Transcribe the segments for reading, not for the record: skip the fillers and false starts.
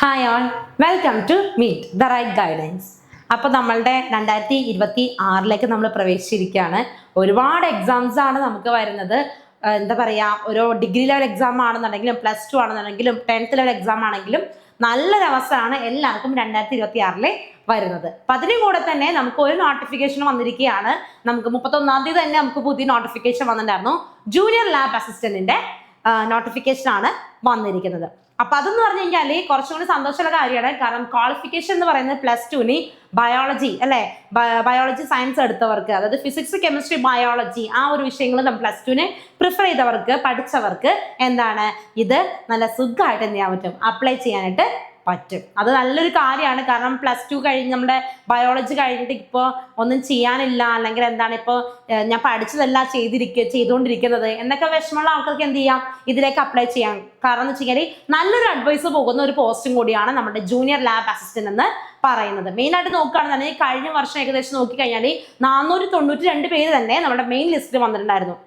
Hi all, welcome to meet the right guidance. അപ്പോൾ നമ്മളുടെ 2026 നമ്മൾ പ്രവേശിച്ചിരിക്കുകയാണ്. ഒരുപാട് എക്സാംസ് ആണ് നമുക്ക് വരുന്നത്. എന്താ പറയുക, ഒരു ഡിഗ്രി ലെവൽ എക്സാം ആണെന്നുണ്ടെങ്കിലും +2 ആണെന്നുണ്ടെങ്കിലും 10th ലെവൽ എക്സാം ആണെങ്കിലും നല്ലൊരു അവസരമാണ് എല്ലാവർക്കും 2026 വരുന്നത്. അപ്പം അതിന് കൂടെ തന്നെ നമുക്ക് ഒരു നോട്ടിഫിക്കേഷൻ വന്നിരിക്കുകയാണ്. നമുക്ക് 31-ാം തീയതി തന്നെ നമുക്ക് പുതിയ നോട്ടിഫിക്കേഷൻ വന്നിട്ടുണ്ടായിരുന്നു. ജൂനിയർ ലാബ് അസിസ്റ്റന്റിന്റെ നോട്ടിഫിക്കേഷൻ ആണ് വന്നിരിക്കുന്നത്. അപ്പൊ അതെന്ന് പറഞ്ഞു കഴിഞ്ഞാൽ കുറച്ചും കൂടി സന്തോഷമുള്ള കാര്യമാണ്. കാരണം ക്വാളിഫിക്കേഷൻ എന്ന് പറയുന്നത് +2 ബയോളജി അല്ലെ, ബയോളജി സയൻസ് എടുത്തവർക്ക്, അതായത് ഫിസിക്സ് കെമിസ്ട്രി ബയോളജി ആ ഒരു വിഷയങ്ങൾ നമ്മൾ +2 പ്രിഫർ ചെയ്തവർക്ക്, പഠിച്ചവർക്ക് എന്താണ് ഇത് നല്ല സുഖമായിട്ട് എന്ത് ചെയ്യാൻ പറ്റും, അപ്ലൈ ചെയ്യാനായിട്ട് പറ്റും. അത് നല്ലൊരു കാര്യമാണ്. കാരണം +2 കഴിഞ്ഞ് നമ്മുടെ ബയോളജി കഴിഞ്ഞിട്ട് ഇപ്പോൾ ഒന്നും ചെയ്യാനില്ല, അല്ലെങ്കിൽ എന്താണ് ഇപ്പോൾ ഞാൻ പഠിച്ചതല്ല ചെയ്തുകൊണ്ടിരിക്കുന്നത് എന്നൊക്കെ വിഷമമുള്ള ആൾക്കാർക്ക് എന്ത് ചെയ്യാം, ഇതിലേക്ക് അപ്ലൈ ചെയ്യാം. കാരണം എന്ന് വെച്ച് കഴിഞ്ഞാൽ നല്ലൊരു അഡ്വൈസ് പോകുന്ന ഒരു പോസ്റ്റും കൂടിയാണ് നമ്മുടെ ജൂനിയർ ലാബ് അസിസ്റ്റന്റ് എന്ന് പറയുന്നത്. മെയിൻ ആയിട്ട് നോക്കുകയാണെന്നുണ്ടെങ്കിൽ കഴിഞ്ഞ വർഷം ഏകദേശം നോക്കിക്കഴിഞ്ഞാൽ 492 പേര് തന്നെ നമ്മുടെ മെയിൻ ലിസ്റ്റിൽ വന്നിട്ടുണ്ടായിരുന്നു.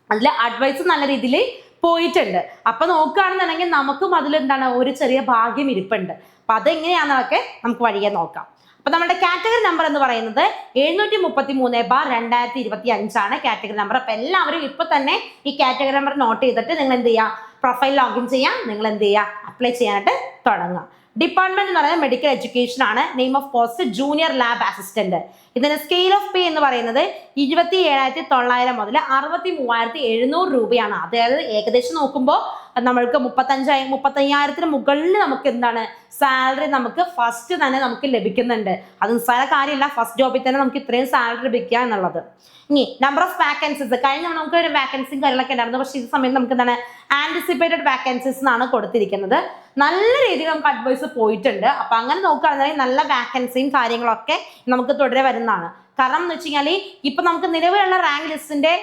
അതിൽ അഡ്വൈസ് നല്ല രീതിയിൽ പോയിട്ടുണ്ട്. അപ്പൊ നോക്കുകയാണെന്നുണ്ടെങ്കിൽ നമുക്കും അതിൽ എന്താണ് ഒരു ചെറിയ ഭാഗ്യം ഇരിപ്പുണ്ട്. അപ്പൊ അതെങ്ങനെയാണെന്നൊക്കെ നമുക്ക് വഴിയെ നോക്കാം. അപ്പൊ നമ്മുടെ കാറ്റഗറി നമ്പർ എന്ന് പറയുന്നത് 733/2025 ആണ് കാറ്റഗറി നമ്പർ. അപ്പൊ എല്ലാവരും ഇപ്പൊ തന്നെ ഈ കാറ്റഗറി നമ്പർ നോട്ട് ചെയ്തിട്ട് നിങ്ങൾ എന്ത് ചെയ്യുക, പ്രൊഫൈൽ ലോഗിൻ ചെയ്യാം, നിങ്ങൾ എന്ത് ചെയ്യുക, അപ്ലൈ ചെയ്യാനായിട്ട് തുടങ്ങുക. ഡിപ്പാർട്ട്മെന്റ് എന്ന് പറയുന്നത് മെഡിക്കൽ എഡ്യൂക്കേഷൻ ആണ്. Name of post junior lab assistant. ഇതിന്റെ സ്കെയിൽ ഓഫ് പേ എന്ന് പറയുന്നത് 27,900 മുതൽ 63,700 രൂപയാണ്. അതായത് ഏകദേശം നോക്കുമ്പോൾ നമ്മൾക്ക് 35,000 മുകളിൽ നമുക്ക് എന്താണ് സാലറി നമുക്ക് ഫസ്റ്റ് തന്നെ നമുക്ക് ലഭിക്കുന്നുണ്ട്. അത് നിസ്സാര കാര്യമല്ല, ഫസ്റ്റ് ജോബിൽ തന്നെ നമുക്ക് ഇത്രയും സാലറി ലഭിക്കുക എന്നുള്ളത്. ഇനി നമ്പർ ഓഫ് വാക്കൻസീസ്, കഴിഞ്ഞ നമുക്ക് ഒരു വാക്കൻസിയും കാര്യങ്ങളൊക്കെ ഉണ്ടായിരുന്നു. പക്ഷേ ഈ സമയത്ത് നമുക്ക് എന്താണ് ആന്റിസിപ്പേറ്റഡ് വാക്കൻസീസ് എന്നാണ് കൊടുത്തിരിക്കുന്നത്. നല്ല രീതിയിൽ നമുക്ക് അഡ്വൈസ് പോയിട്ടുണ്ട്. അപ്പൊ അങ്ങനെ നോക്കുകയാണെന്നുണ്ടെങ്കിൽ നല്ല വാക്കൻസിയും കാര്യങ്ങളൊക്കെ നമുക്ക് തുടരെ വരുന്നതാണ്. കാരണം എന്ന് വെച്ച് കഴിഞ്ഞാൽ ഇപ്പൊ നമുക്ക് നിലവിലുള്ള റാങ്ക് ലിസ്റ്റിന്റെ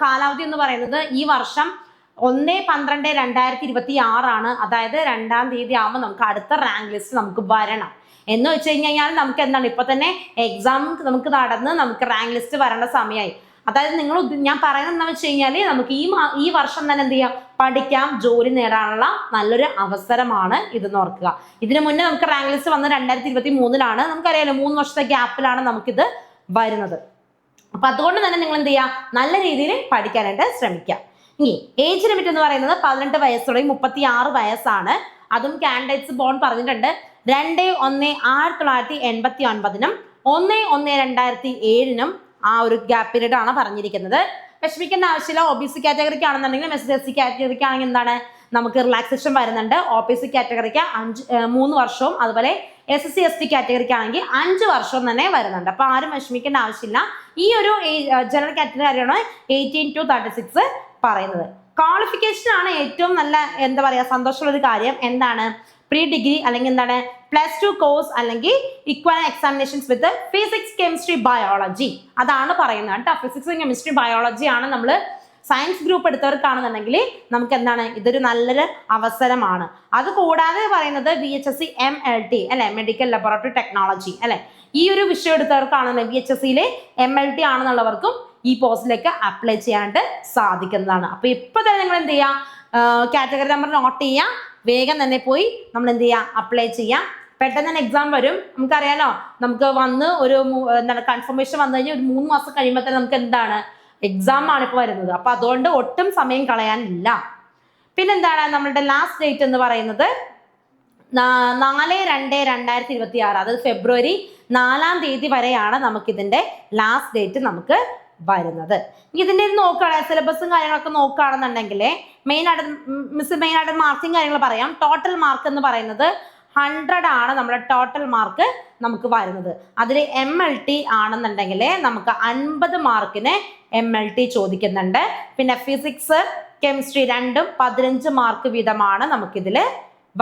കാലാവധി എന്ന് പറയുന്നത് ഈ വർഷം 1/12/2026 ആണ്. അതായത് 2-ാം തീയതി ആകുമ്പോൾ നമുക്ക് അടുത്ത റാങ്ക് ലിസ്റ്റ് നമുക്ക് വരണം. എന്ന് വെച്ച് കഴിഞ്ഞാൽ നമുക്ക് എന്താണ് ഇപ്പൊ തന്നെ എക്സാം നമുക്ക് നടന്ന് നമുക്ക് റാങ്ക് ലിസ്റ്റ് വരേണ്ട സമയമായി. അതായത് ഞാൻ പറയുന്നത് എന്താ വെച്ച് കഴിഞ്ഞാൽ നമുക്ക് ഈ വർഷം തന്നെ എന്ത് ചെയ്യാം, പഠിക്കാം, ജോലി നേടാനുള്ള നല്ലൊരു അവസരമാണ് ഇതെന്ന് ഓർക്കുക. ഇതിനു മുന്നേ നമുക്ക് റാങ്ക് ലിസ്റ്റ് വന്നത് 2023 നമുക്കറിയാലോ, 3 വർഷത്തെ ഗ്യാപ്പിലാണ് നമുക്കിത് വരുന്നത്. അപ്പൊ അതുകൊണ്ട് തന്നെ നിങ്ങൾ എന്ത് ചെയ്യുക, നല്ല രീതിയിൽ പഠിക്കാനായിട്ട് ശ്രമിക്കുക. ഇനി ഏജ് ലിമിറ്റ് എന്ന് പറയുന്നത് 18 വയസ്സ് തുടങ്ങി 36 വയസ്സാണ്. അതും കാൻഡിഡേറ്റ്സ് ബോൺ പറഞ്ഞിട്ടുണ്ട് 2/1/1989 1/1/2007 ആ ഒരു ഗ്യാപ്പ് പീരീഡ് ആണ് പറഞ്ഞിരിക്കുന്നത്. വിഷമിക്കേണ്ട ആവശ്യമില്ല. OBC കാറ്റഗറിക്ക് ആണെന്നുണ്ടെങ്കിലും SC കാറ്റഗറിക്ക് ആണെങ്കിൽ എന്താണ് നമുക്ക് റിലാക്സേഷൻ വരുന്നുണ്ട്. OBC കാറ്റഗറിക്ക് 3 വർഷവും, അതുപോലെ SC ST കാറ്റഗറിക്ക് ആണെങ്കിൽ 5 വർഷവും തന്നെ വരുന്നുണ്ട്. അപ്പൊ ആരും വിഷമിക്കേണ്ട ആവശ്യമില്ല. ഈ ഒരു ജനറൽ കാറ്റഗറിയാണ് 18 to 36 പറയുന്നത്. ക്വാളിഫിക്കേഷൻ ആണ് ഏറ്റവും നല്ല എന്താ പറയാ സന്തോഷമുള്ള ഒരു കാര്യം. എന്താണ് പ്രീ ഡിഗ്രി അല്ലെങ്കിൽ എന്താണ് +2 കോഴ്സ് അല്ലെങ്കിൽ equivalent examinations with physics chemistry biology, അതാണ് പറയുന്നത് കേട്ടോ. ഫിസിക്സ് കെമിസ്ട്രി ബയോളജി ആണ് നമ്മൾ സയൻസ് ഗ്രൂപ്പ് എടുത്തവർക്കാണെന്നുണ്ടെങ്കിൽ നമുക്ക് എന്താണ് ഇതൊരു നല്ലൊരു അവസരമാണ്. അത് കൂടാതെ പറയുന്നത് VHSC MLT അല്ലെ, മെഡിക്കൽ ലബോറട്ടറി ടെക്നോളജി അല്ലെ, ഈ ഒരു വിഷയം എടുത്തവർക്കാണെന്ന് VHSCയിൽ MLT ആണെന്നുള്ളവർക്കും ഈ പോസ്റ്റിലേക്ക് അപ്ലൈ ചെയ്യാനായിട്ട് സാധിക്കുന്നതാണ്. അപ്പൊ ഇപ്പൊ തന്നെ നിങ്ങൾ എന്ത് ചെയ്യുക, കാറ്റഗറി നമ്പർ നോട്ട് ചെയ്യുക, വേഗം തന്നെ പോയി നമ്മൾ എന്ത് ചെയ്യുക, അപ്ലൈ ചെയ്യാം. പെട്ടെന്ന് തന്നെ എക്സാം വരും. നമുക്കറിയാലോ, നമുക്ക് വന്ന് ഒരു എന്താണ് കൺഫർമേഷൻ വന്നു കഴിഞ്ഞാൽ ഒരു 3 മാസം കഴിയുമ്പോൾ തന്നെ നമുക്ക് എന്താണ് എക്സാം ആണ് ഇപ്പോൾ വരുന്നത്. അപ്പൊ അതുകൊണ്ട് ഒട്ടും സമയം കളയാനില്ല. പിന്നെന്താണ് നമ്മളുടെ ലാസ്റ്റ് ഡേറ്റ് എന്ന് പറയുന്നത് 4/2/2026, അതായത് ഫെബ്രുവരി 4-ാം തീയതി വരെയാണ് നമുക്കിതിന്റെ ലാസ്റ്റ് ഡേറ്റ് നമുക്ക് വരുന്നത്. ഇതിന്റെ നോക്കുകയാണെങ്കിൽ സിലബസും കാര്യങ്ങളൊക്കെ നോക്കുകയാണെന്നുണ്ടെങ്കിൽ മെയിനായിട്ട് മാർക്കിങ് കാര്യങ്ങൾ പറയാം. ടോട്ടൽ മാർക്ക് എന്ന് പറയുന്നത് 100 ആണ് നമ്മുടെ ടോട്ടൽ മാർക്ക് നമുക്ക് വരുന്നത്. അതിൽ MLT ആണെന്നുണ്ടെങ്കിൽ നമുക്ക് 50 മാർക്കിന് MLT ചോദിക്കുന്നുണ്ട്. പിന്നെ ഫിസിക്സ് കെമിസ്ട്രി രണ്ടും 15 മാർക്ക് വീതമാണ് നമുക്കിതിൽ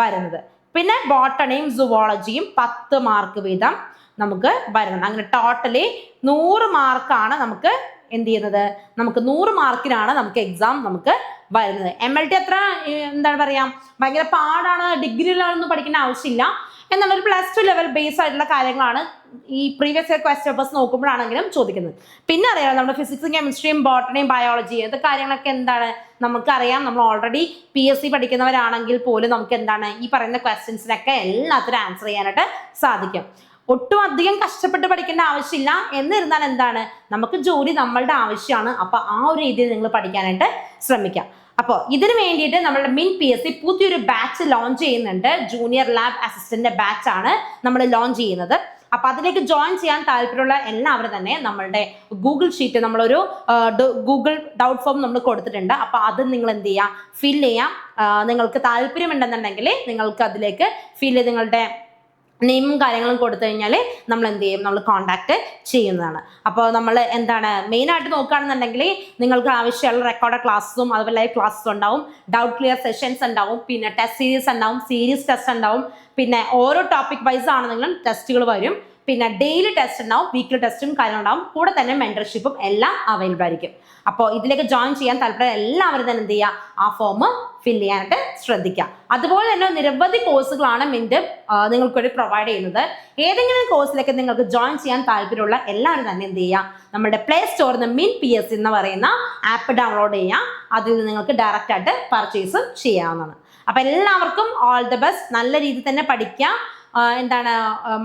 വരുന്നത്. പിന്നെ ബോട്ടണിയും സുവോളജിയും 10 മാർക്ക് വീതം നമുക്ക് വരുന്നത്. അങ്ങനെ ടോട്ടലി 100 മാർക്കാണ് നമുക്ക് എന്ത് ചെയ്യുന്നത്, നമുക്ക് 100 മാർക്കിനാണ് നമുക്ക് എക്സാം നമുക്ക് വരുന്നത്. MLT അത്ര എന്താണ് പറയാ ഭയങ്കര പാടാണ്, ഡിഗ്രിയിലൊന്നും പഠിക്കേണ്ട ആവശ്യമില്ല. എന്നുള്ളൊരു +2 ലെവൽ ബേസ് ആയിട്ടുള്ള കാര്യങ്ങളാണ് ഈ പ്രീവിയസ് ഇയർ ക്വസ്റ്റ്യൻ പേപ്പേഴ്സ് നോക്കുമ്പോഴാണെങ്കിലും ചോദിക്കുന്നത്. പിന്നെ അറിയാം നമ്മുടെ ഫിസിക്സും കെമിസ്ട്രിയും ബോട്ടണിയും ബയോളജിയും ഇത് കാര്യങ്ങളൊക്കെ എന്താണ് നമുക്കറിയാം. നമ്മൾ ഓൾറെഡി PSC പഠിക്കുന്നവരാണെങ്കിൽ പോലും നമുക്ക് എന്താണ് ഈ പറയുന്ന ക്വസ്റ്റ്യൻസിനൊക്കെ എല്ലാത്തിനും ആൻസർ ചെയ്യാനായിട്ട് സാധിക്കും. ഒട്ടും അധികം കഷ്ടപ്പെട്ട് പഠിക്കേണ്ട ആവശ്യമില്ല. എന്നിരുന്നാൽ എന്താണ് നമുക്ക് ജോലി നമ്മളുടെ ആവശ്യമാണ്. അപ്പൊ ആ ഒരു രീതിയിൽ നിങ്ങൾ പഠിക്കാനായിട്ട് ശ്രമിക്കാം. അപ്പോൾ ഇതിന് വേണ്ടിയിട്ട് നമ്മുടെ MINT-PSC പുതിയൊരു ബാച്ച് ലോഞ്ച് ചെയ്യുന്നുണ്ട്. ജൂനിയർ ലാബ് അസിസ്റ്റന്റ് ബാച്ച് ആണ് നമ്മൾ ലോഞ്ച് ചെയ്യുന്നത്. അപ്പൊ അതിലേക്ക് ജോയിൻ ചെയ്യാൻ താല്പര്യമുള്ള എല്ലാവരും തന്നെ നമ്മളുടെ ഗൂഗിൾ ഷീറ്റ് നമ്മളൊരു ഗൂഗിൾ ഡൗട്ട് ഫോം നമ്മൾ കൊടുത്തിട്ടുണ്ട്. അപ്പൊ അത് നിങ്ങൾ എന്ത് ചെയ്യാം, ഫിൽ ചെയ്യാം. നിങ്ങൾക്ക് താല്പര്യമുണ്ടെന്നുണ്ടെങ്കിൽ നിങ്ങൾക്ക് അതിലേക്ക് ഫിൽ ചെയ്ത് നിങ്ങളുടെ നെയിമും കാര്യങ്ങളും കൊടുത്തു കഴിഞ്ഞാൽ നമ്മൾ എന്ത് ചെയ്യും, നമ്മൾ കോൺടാക്ട് ചെയ്യുന്നതാണ്. അപ്പോൾ നമ്മൾ എന്താണ് മെയിനായിട്ട് നോക്കുകയാണെന്നുണ്ടെങ്കിൽ നിങ്ങൾക്ക് ആവശ്യമുള്ള റെക്കോർഡ് ക്ലാസ്സും അതുപോലെ ലൈവ് ക്ലാസ്സും ഉണ്ടാവും, ഡൗട്ട് ക്ലിയർ സെഷൻസ് ഉണ്ടാവും, പിന്നെ ടെസ്റ്റ് സീരീസ് ഉണ്ടാവും, സീരീസ് ടെസ്റ്റ് ഉണ്ടാവും, പിന്നെ ഓരോ ടോപ്പിക് വൈസ് ആണെങ്കിലും ടെസ്റ്റുകൾ വരും, പിന്നെ ഡെയിലി ടെസ്റ്റ് ഉണ്ടാവും, വീക്ക്ലി ടെസ്റ്റും കാര്യങ്ങളുണ്ടാവും, കൂടെ തന്നെ മെന്റർഷിപ്പും എല്ലാം അവൈലബിൾ ആയിരിക്കും. അപ്പോൾ ഇതിലേക്ക് ജോയിൻ ചെയ്യാൻ താല്പര്യം എല്ലാവരും തന്നെ എന്ത് ചെയ്യുക, ആ ഫോം ഫിൽ ചെയ്യാനായിട്ട് ശ്രദ്ധിക്കുക. അതുപോലെ തന്നെ നിരവധി കോഴ്സുകളാണ് MINT നിങ്ങൾക്ക് വേണ്ടി പ്രൊവൈഡ് ചെയ്യുന്നത്. ഏതെങ്കിലും കോഴ്സിലേക്ക് നിങ്ങൾക്ക് ജോയിൻ ചെയ്യാൻ താല്പര്യമുള്ള എല്ലാവരും തന്നെ എന്ത് ചെയ്യുക, നമ്മുടെ പ്ലേ സ്റ്റോറിൽ നിന്ന് MINT-PSC എന്ന് പറയുന്ന ആപ്പ് ഡൗൺലോഡ് ചെയ്യുക. അതിൽ നിന്ന് നിങ്ങൾക്ക് ഡയറക്റ്റ് ആയിട്ട് പർച്ചേസ് ചെയ്യാവുന്നതാണ്. അപ്പൊ എല്ലാവർക്കും ഓൾ ദ ബെസ്റ്റ്. നല്ല രീതിയിൽ തന്നെ പഠിക്കുക. എന്താണ്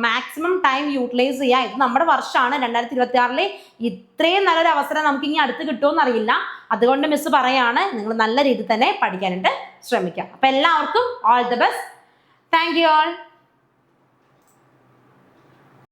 മാക്സിമം ടൈം യൂട്ടിലൈസ് ചെയ്യുക. ഇത് നമ്മുടെ വർഷമാണ് 2026 ഇത്രയും നല്ലൊരു അവസരം നമുക്ക് ഇനി അടുത്ത് കിട്ടുമെന്ന് അറിയില്ല. അതുകൊണ്ട് മിസ് പറയാണ്, നിങ്ങൾ നല്ല രീതിയിൽ തന്നെ പഠിക്കാനായിട്ട് ശ്രമിക്കുക. അപ്പൊ എല്ലാവർക്കും all the best. Thank you all.